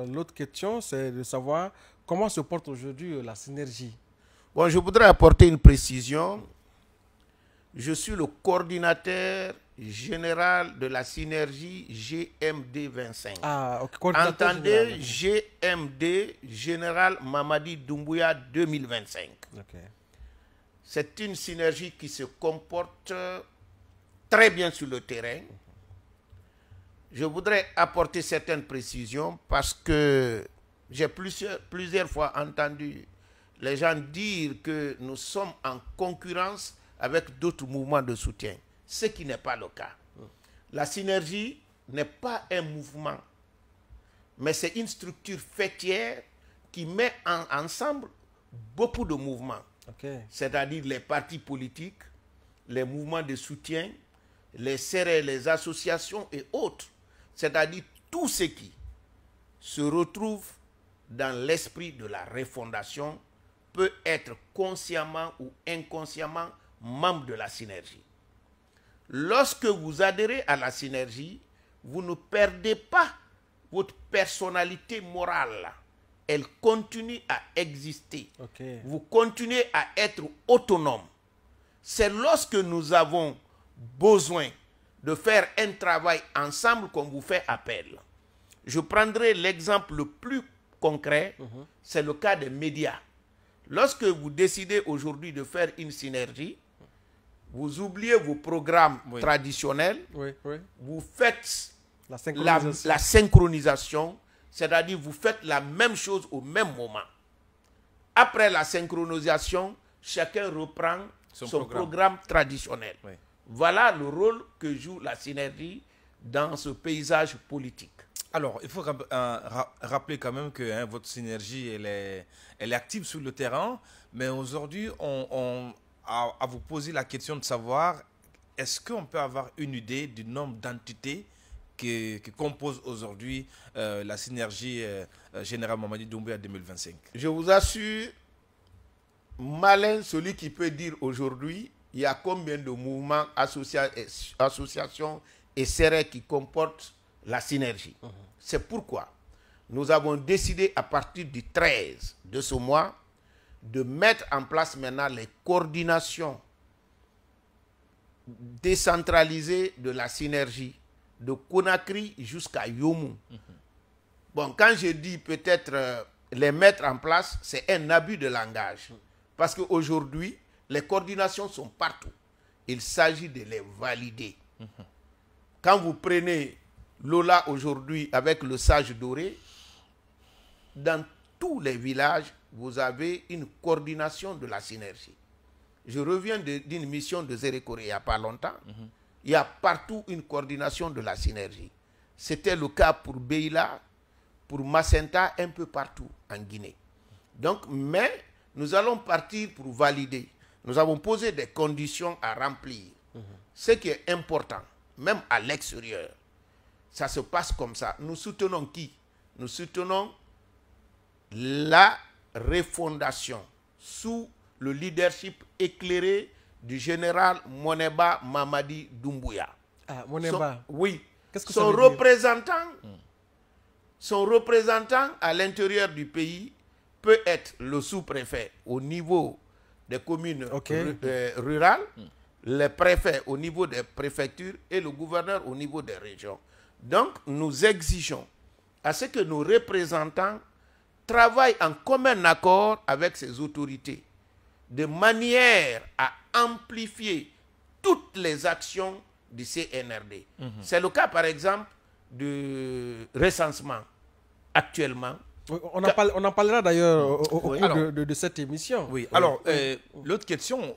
l'autre question, c'est de savoir comment se porte aujourd'hui la synergie. Bon, je voudrais apporter une précision. Je suis le coordinateur général de la synergie GMD 25. Ah, ok. Entendez GMD, Général Mamadi Doumbouya 2025. Ok. C'est une synergie qui se comporte très bien sur le terrain. Je voudrais apporter certaines précisions parce que j'ai plusieurs fois entendu les gens dire que nous sommes en concurrence avec d'autres mouvements de soutien, ce qui n'est pas le cas. La synergie n'est pas un mouvement, mais c'est une structure fêtière qui met ensemble beaucoup de mouvements, c'est-à-dire les partis politiques, les mouvements de soutien, les CRE, les associations et autres, c'est-à-dire tout ce qui se retrouve dans l'esprit de la refondation peut être consciemment ou inconsciemment membre de la synergie. Lorsque vous adhérez à la synergie, vous ne perdez pas votre personnalité morale. Elle continue à exister. Vous continuez à être autonome. C'est lorsque nous avons besoin de faire un travail ensemble qu'on vous fait appel. Je prendrai l'exemple le plus concret, c'est le cas des médias. Lorsque vous décidez aujourd'hui de faire une synergie, vous oubliez vos programmes traditionnels, vous faites la synchronisation, c'est-à-dire vous faites la même chose au même moment. Après la synchronisation, chacun reprend son programme traditionnel. Voilà le rôle que joue la synergie dans ce paysage politique. Alors, il faut rappeler quand même que votre synergie, elle est active sur le terrain, mais aujourd'hui, à vous poser la question de savoir, est-ce qu'on peut avoir une idée du nombre d'entités qui composent aujourd'hui la synergie Général Mamadi Doumbouya 2025? Je vous assure, malin celui qui peut dire aujourd'hui, il y a combien de mouvements, associations et CRE qui comportent la synergie. C'est pourquoi nous avons décidé à partir du 13 de ce mois de mettre en place maintenant les coordinations décentralisées de la synergie, de Conakry jusqu'à Yomou. Bon, quand je dis peut-être les mettre en place, c'est un abus de langage. Parce qu'aujourd'hui, les coordinations sont partout. Il s'agit de les valider. Quand vous prenez Lola aujourd'hui avec le sage doré, dans tous les villages, vous avez une coordination de la synergie. Je reviens d'une mission de Zérekore il n'y a pas longtemps. Il y a partout une coordination de la synergie. C'était le cas pour Beila, pour Macenta, un peu partout en Guinée. Donc, mais nous allons partir pour valider. Nous avons posé des conditions à remplir. Ce qui est important, même à l'extérieur, ça se passe comme ça. Nous soutenons qui? Nous soutenons la refondation sous le leadership éclairé du général Moneba Mamadi Doumbouya. Ah, Moneba. Oui. Qu'est-ce que son représentant à l'intérieur du pays peut être le sous-préfet au niveau des communes rurales, les préfets au niveau des préfectures et le gouverneur au niveau des régions. Donc, nous exigeons à ce que nos représentants travaillent en commun accord avec ces autorités, de manière à amplifier toutes les actions du CNRD. C'est le cas, par exemple, du recensement actuellement. On en parlera d'ailleurs au cours de cette émission. Oui, alors, l'autre question,